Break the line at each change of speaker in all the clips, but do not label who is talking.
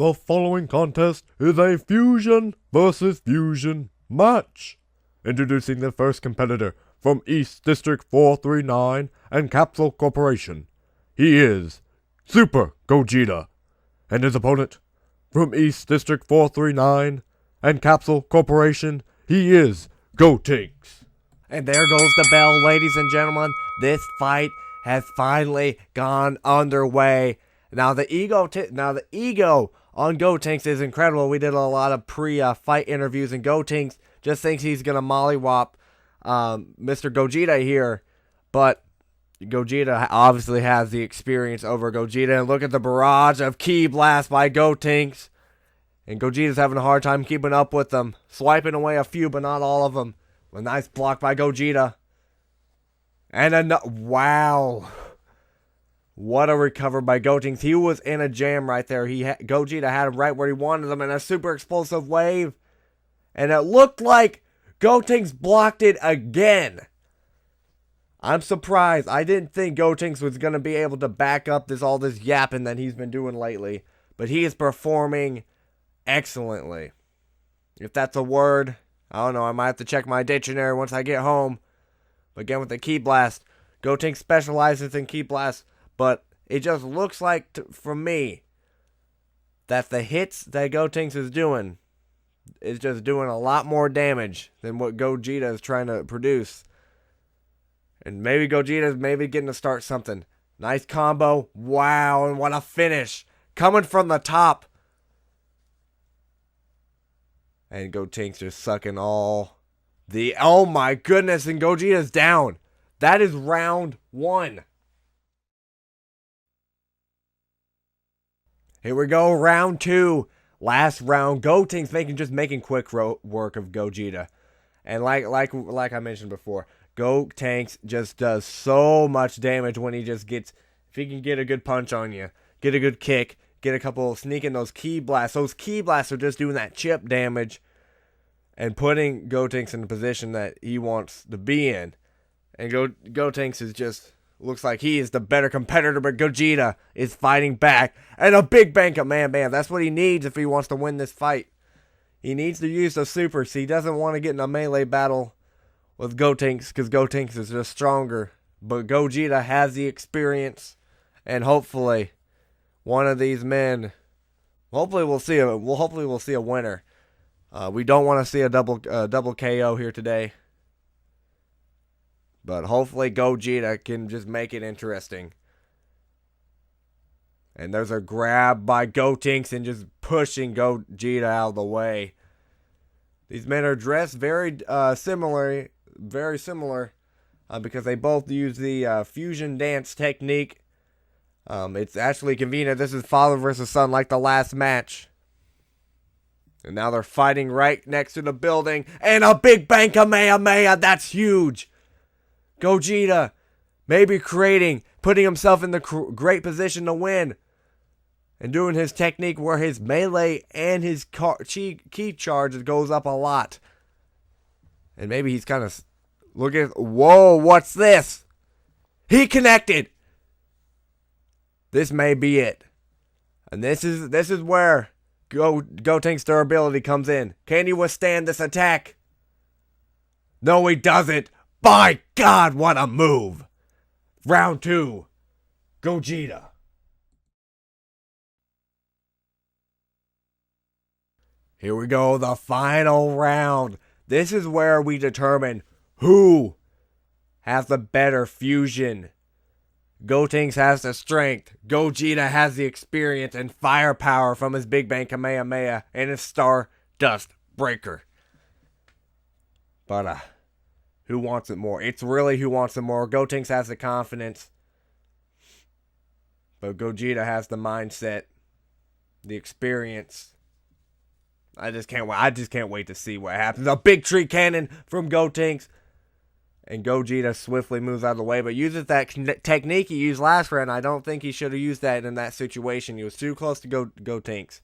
The following contest is a fusion versus fusion match. Introducing the first competitor from East District 439 and Capsule Corporation. He is Super Gogeta. And his opponent from East District 439 and Capsule Corporation, he is Gotenks.
And there goes the bell, ladies and gentlemen. This fight has finally gone underway. Now the ego on Gotenks is incredible. We did a lot of pre-fight interviews, and Gotenks just thinks he's gonna mollywop Mr. Gogeta here, but Gogeta obviously has the experience over Gogeta. And look at the barrage of Ki Blast by Gotenks, and Gogeta's having a hard time keeping up with them, swiping away a few, but not all of them. A nice block by Gogeta, and wow. What a recover by Gotenks. He was in a jam right there. Gogeta had him right where he wanted him in a super explosive wave. And it looked like Gotenks blocked it again. I'm surprised. I didn't think Gotenks was going to be able to back up all this yapping that he's been doing lately. But he is performing excellently. If that's a word, I don't know. I might have to check my dictionary once I get home. But again, with the Ki Blast, Gotenks specializes in Ki Blast. But it just looks like, from me, that the hits that Gotenks is doing is just doing a lot more damage than what Gogeta is trying to produce. And maybe Gogeta is getting to start something. Nice combo. Wow, and what a finish. Coming from the top. And Gotenks just sucking all the... Oh my goodness, and Gogeta's down. That is round 1. Here we go, round 2. Last round, Gotenks making quick work of Gogeta. And like I mentioned before, Gotenks just does so much damage when he just gets... If he can get a good punch on you, get a good kick, get a couple, sneaking those Ki Blasts. Those Ki Blasts are just doing that chip damage and putting Gotenks in the position that he wants to be in. And Gotenks is just... Looks like he is the better competitor, but Gogeta is fighting back. And a big bank of man. That's what he needs if he wants to win this fight. He needs to use the supers. He doesn't want to get in a melee battle with Gotenks because Gotenks is just stronger. But Gogeta has the experience. And hopefully, one of these men... Hopefully we'll see a winner. We don't want to see a double KO here today. But hopefully Gogeta can just make it interesting. And there's a grab by Gotenks and just pushing Gogeta out of the way. These men are dressed very similar, because they both use the fusion dance technique. It's actually convenient. This is father versus son like the last match. And now they're fighting right next to the building. And a big bang Kamehameha. That's huge. Gogeta maybe putting himself in the great position to win. And doing his technique where his melee and his ki charge goes up a lot. And maybe he's kind of... Look at... Whoa, what's this? He connected! This may be it. And this is where Gotenks' durability comes in. Can he withstand this attack? No, he doesn't. By God, what a move! Round 2. Gogeta. Here we go, the final round. This is where we determine who has the better fusion. Gotenks has the strength. Gogeta has the experience and firepower from his Big Bang Kamehameha and his Star Dust Breaker. But, who wants it more? It's really who wants it more. Gotenks has the confidence. But Gogeta has the mindset. The experience. I just can't wait to see what happens. A big tree cannon from Gotenks. And Gogeta swiftly moves out of the way. But uses that technique he used last round. I don't think he should have used that in that situation. He was too close to Gotenks.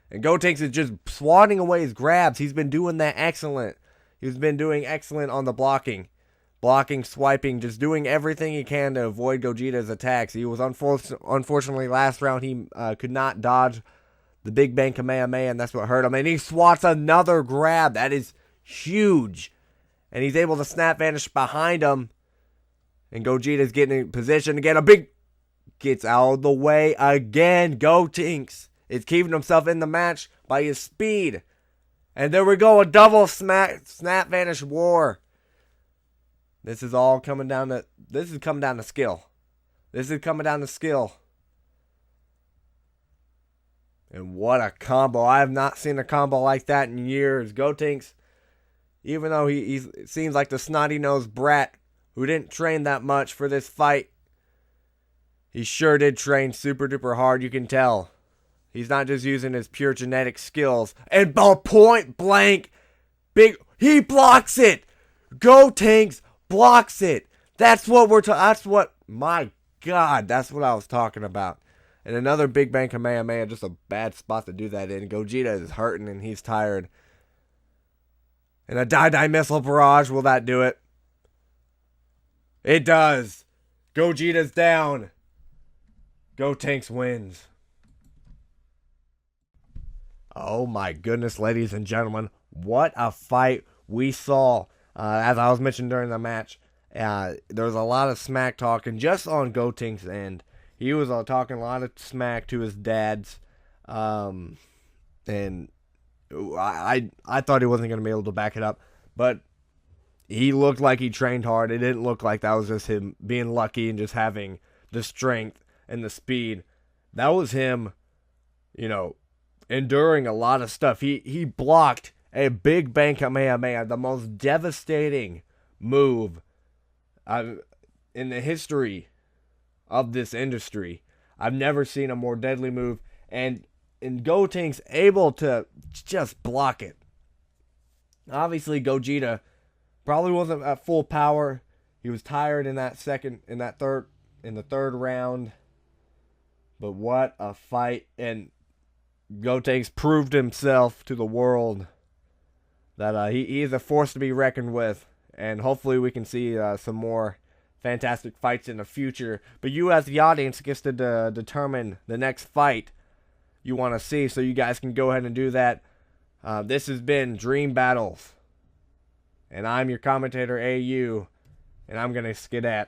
And Gotenks is just swatting away his grabs. He's been doing that excellent. He's been doing excellent on the blocking. Blocking, swiping, just doing everything he can to avoid Gogeta's attacks. He was unfortunately last round he could not dodge the Big Bang Kamehameha, and that's what hurt him. And he swats another grab. That is huge. And he's able to snap vanish behind him. And Gogeta's getting in position to get a big... Gets out of the way again. Gotenks is keeping himself in the match by his speed. And there we go. A double snap vanish war. This is all coming down to... This is coming down to skill. This is coming down to skill. And what a combo. I have not seen a combo like that in years. Gotenks, even though he seems like the snotty-nosed brat who didn't train that much for this fight, he sure did train super duper hard, you can tell. He's not just using his pure genetic skills. And point blank, he blocks it! Gotenks blocks it! That's what my God, that's what I was talking about. And another Big Bang Kamehameha, just a bad spot to do that in. Gogeta is hurting and he's tired. And a Die Missile Barrage, will that do it? It does. Gogeta's down. Gotenks wins. Oh my goodness, ladies and gentlemen. What a fight we saw. As I was mentioning during the match, there was a lot of smack talking just on Gotenks' end. He was talking a lot of smack to his dads, and I thought he wasn't going to be able to back it up, but he looked like he trained hard. It didn't look like that was just him being lucky and just having the strength and the speed. That was him, enduring a lot of stuff. He blocked a Big Bang Kamehameha, the most devastating move in the history of this industry. I've never seen a more deadly move, and Gotenks able to just block it. Obviously, Gogeta probably wasn't at full power. He was tired in the third round. But what a fight, and Gotenks proved himself to the world that he is a force to be reckoned with, and hopefully we can see some more fantastic fights in the future. But you as the audience gets to determine the next fight you want to see, so you guys can go ahead and do that. This has been Dream Battles, and I'm your commentator AU, and I'm gonna skedat.